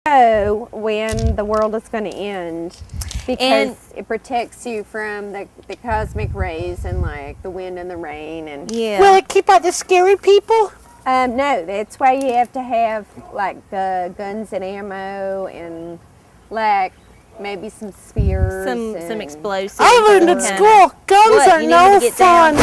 know when the world is going to end because it protects you from the cosmic rays and like the wind and the rain and Will it keep out the scary people? no, that's why you have to have like guns and ammo and like maybe some spears, some explosives. I learned at school guns are no fun.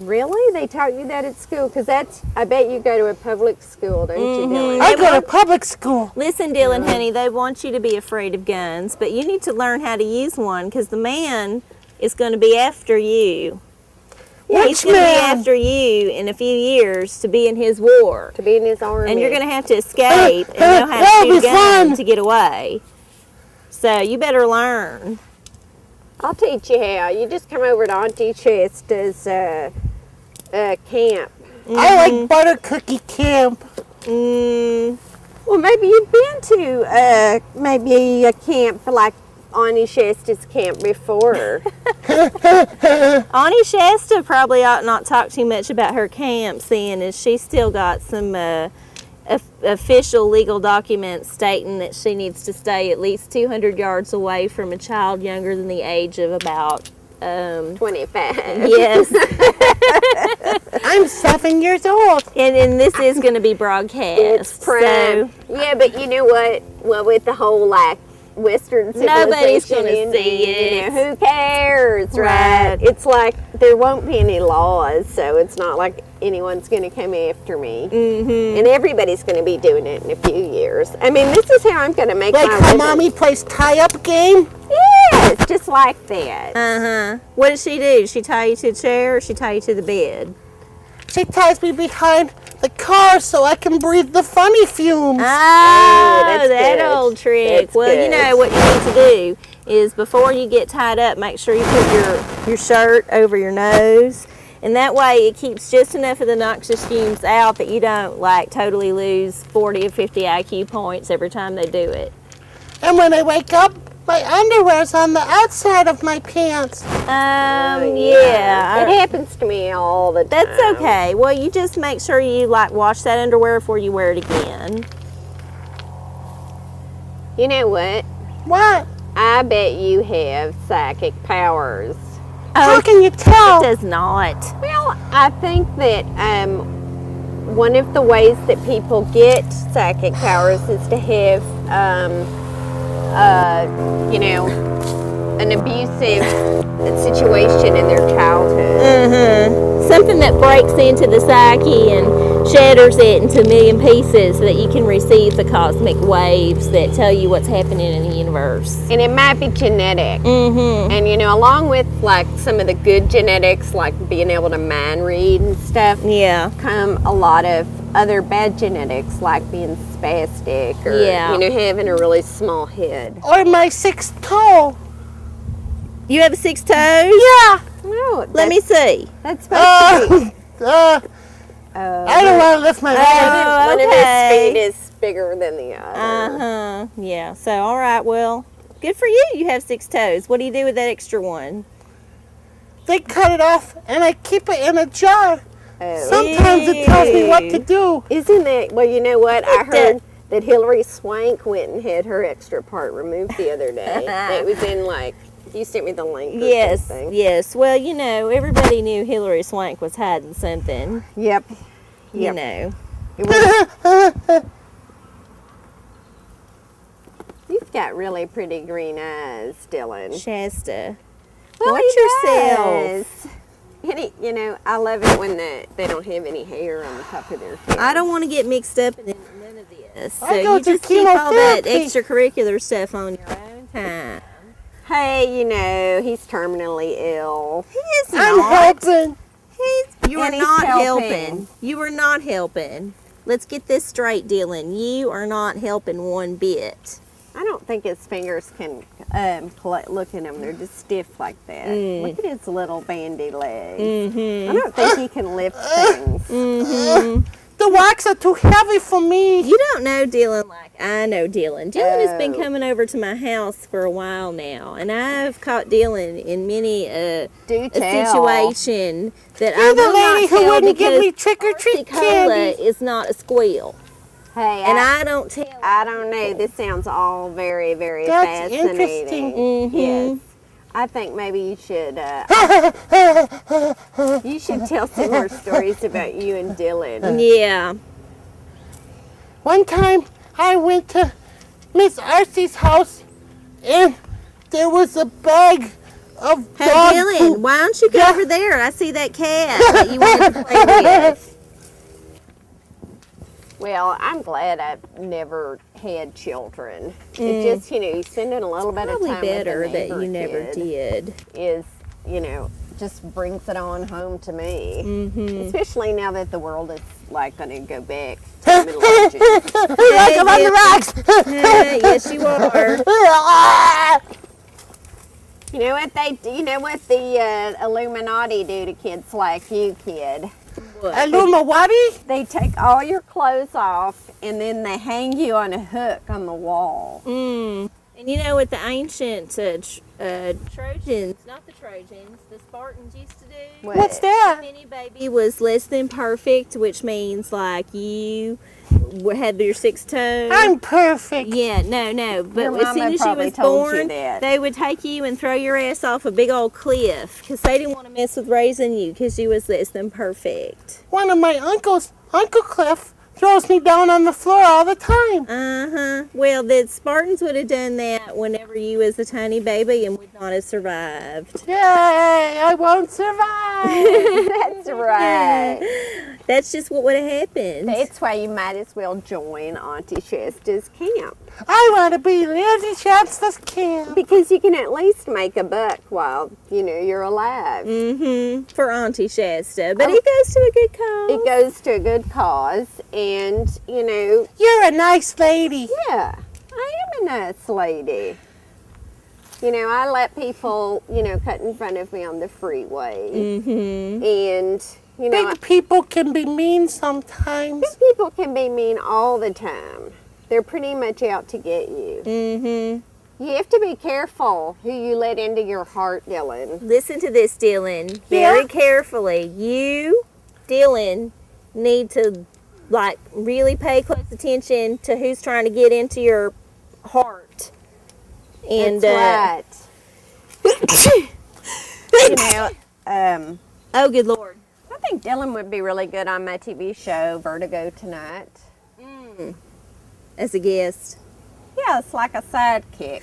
Really? They taught you that at school? Because I bet you go to a public school, don't you, Dylan? I go to public school. Listen, Dylan, honey, they want you to be afraid of guns, but you need to learn how to use one because the man is going to be after you. He's going to be after you in a few years to be in his war. To be in his army. And you're going to have to escape and know how to shoot guns to get away. So you better learn. I'll teach you how. You just come over to Auntie Shasta's camp. I like butter cookie camp. Well, maybe you've been to maybe a camp like Auntie Shasta's camp before. Auntie Shasta probably ought not talk too much about her camp, seeing as she's still got some official legal documents stating that she needs to stay at least 200 yards away from a child younger than the age of about 25. Yes. I'm 7 years old. And this is going to be broadcast. It's prime. Yeah, but you know what? Well, with the whole like Western civilization, nobody's going to see it. You know, who cares, right? It's like there won't be any laws, so it's not like anyone's going to come after me. And everybody's going to be doing it in a few years. I mean, this is how I'm going to make like my how living. Mommy plays tie-up game? Yes, just like that. What does she do? She tie you to a chair or she tie you to the bed? She ties me behind the car so I can breathe the funny fumes. Oh, that's that good. old trick. That's well, good. you know what you need to do is before you get tied up, make sure you put your shirt over your nose. And that way it keeps just enough of the noxious fumes out that you don't like totally lose 40 or 50 IQ points every time they do it. And when I wake up, my underwear's on the outside of my pants. Yeah. It happens to me all the time. That's okay. Well, you just make sure you like wash that underwear before you wear it again. You know what? What? I bet you have psychic powers. How can you tell? It does not. Well, I think that one of the ways that people get psychic powers is to have, you know, an abusive situation in their childhood. Something that breaks into the psyche and shatters it into a million pieces so that you can receive the cosmic waves that tell you what's happening in the universe. And it might be genetic. And, you know, along with, like, some of the good genetics, like being able to mind read and stuff, come a lot of other bad genetics, like being spastic or, you know, having a really small head. Or my sixth toe. You have 6 toes? Yeah. No, Let me see. That's supposed to be. I don't want to lift my head. One of his feet is bigger than the other. Yeah. So, all right. Well, good for you. You have 6 toes. What do you do with that extra one? They cut it off and I keep it in a jar. Sometimes it tells me what to do. Isn't that, well, you know what? I heard that Hillary Swank went and had her extra part removed the other day. It was in, like, you sent me the link or something. Yes. Well, you know, everybody knew Hillary Swank was hiding something. Yep. You know. You've got really pretty green eyes, Dylan. Shasta. Well, Watch yourself. You know, I love it when they don't have any hair on the top of their head. I don't want to get mixed up in none of this. So I go you to just keep all that chemotherapy. extracurricular stuff on your own time. Hey, you know, he's terminally ill. He is I'm not. helping. You are And he's not helping. helping. You are not helping. Let's get this straight, Dylan. You are not helping one bit. I don't think his fingers can look at him. They're just stiff like that. Look at his little bandy legs. I don't think he can lift things. The rocks are too heavy for me. You don't know Dylan like I know Dylan. Dylan has been coming over to my house for a while now, and I've caught Dylan in many a situation that I You're the will not lady who tell wouldn't give because me trick-or-treat Arcie Cola candy. is not a squeal. Hey, And I don't tell. I don't know. This sounds all very, very That's fascinating. interesting. Mm-hmm. Yes. I think maybe you should tell some more stories about you and Dylan. Yeah. One time I went to Miss Arcie's house and there was a bag of Hey, dog Dylan, poop. why don't you go over there? I see that cat that you wanted to play with. Well, I'm glad I've never had children. It just, you spend a little bit Probably of time better with a that neighbor you never kid did. is, just brings it on home to me. Mm-hmm. Especially now that the world is like going to go back to the Middle Ages. Like I'm on the rocks. Yes, you are. You know what the Illuminati do to kids like you, kid? Illuminati? They take all your clothes off and then they hang you on a hook on the wall. Mm. And you know what the ancient Trojans, not the Trojans, the Spartans used to do? What's that? If any baby was less than perfect, which means like you had your 6 toes. I'm perfect. Yeah, no. But Your as soon mama as you probably was told you born, that. they would take you and throw your ass off a big old cliff because they didn't want to mess with raising you because you was less than perfect. One of my uncles, Uncle Cliff, throws me down on the floor all the time. Uh-huh. Well, the Spartans would have done that whenever you was a tiny baby and would not have survived. Yay, I won't survive. That's right. That's just what would have happened. That's why you might as well join Auntie Shasta's camp. I want to be Lizzie Shasta's camp. Because you can at least make a buck while, you're alive. Mm-hmm. For Auntie Shasta. But it goes to a good cause. It goes to a good cause, and, You're a nice lady. yeah, I am a nice lady. I let people, cut in front of me on the freeway. Mm-hmm. And, Big people can be mean sometimes. big people can be mean all the time. They're pretty much out to get you. Mm-hmm. You have to be careful who you let into your heart, Dylan. Listen to this, Dylan. Very carefully. You, Dylan, need to, really pay close attention to who's trying to get into your heart. And, That's right. oh, good Lord. I think Dylan would be really good on my TV show, Vertigo, tonight. As a guest. Yeah, it's like a sidekick.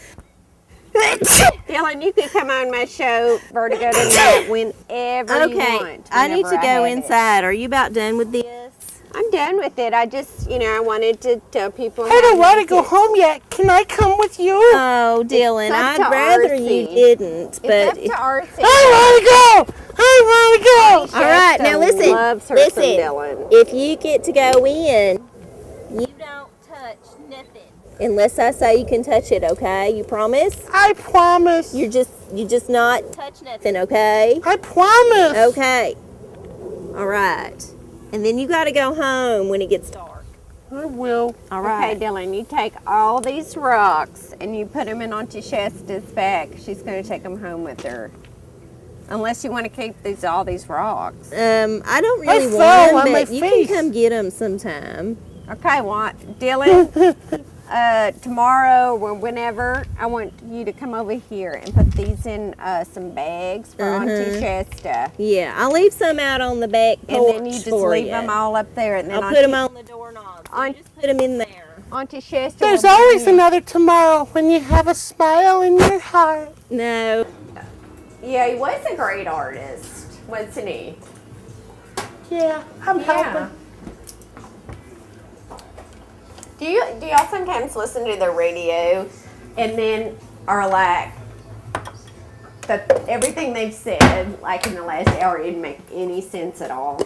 Dylan, you could come on my show, Vertigo, tonight whenever you want. I need to whenever I go have it. inside. Are you about done with this? I'm done with it. I just, I wanted to tell people. I don't want to go home yet. Can I come with you? Oh, Dylan, It's up I'd to rather Arcie. you didn't. It's But up to Arcie. I want to go. I want to go. all right, now listen. Loves her some Listen. Dylan. If you get to go in, you don't touch nothing unless I say you can touch it. Okay? You promise? I promise. You just not touch nothing. Okay? I promise. Okay. All right. And then you got to go home when it gets dark. I will. All right. Okay, Dylan, you take all these rocks and you put them in Auntie Shasta's bag. She's going to take them home with her. Unless you want to keep all these rocks. I don't really fell want on them, my but you face. Uh, can come get them sometime. Okay, Dylan, tomorrow or whenever, I want you to come over here and put these in some bags for Auntie Shasta. Yeah, I'll leave some out on the back porch And then you just for leave you. them all up there. And then I'll put them on the doorknob. So you just put them in there. Auntie Shasta. There's will always bring- another tomorrow when you have a smile in your heart. No. Yeah, he was a great artist, wasn't he? Yeah, I'm helping. Do y'all sometimes listen to the radio and then are like that everything they've said like in the last hour didn't make any sense at all?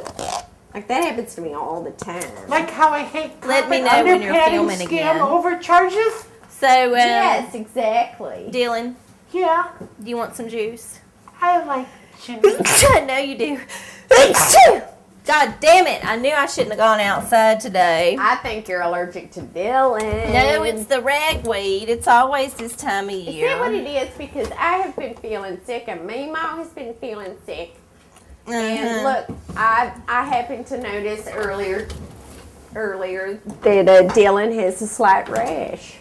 Like that happens to me all the time. Like how I hate Let me carpet know when you're underpadding filming scam again. overcharges. So, Yes, exactly. Dylan, Yeah, do you want some juice? I like juice. I know you do. God damn it. I knew I shouldn't have gone outside today. I think you're allergic to Dylan. No, it's the ragweed. It's always this time of Is year. that what it is? Because I have been feeling sick and Meemaw has been feeling sick. And look, I happened to notice earlier earlier that Dylan has a slight rash.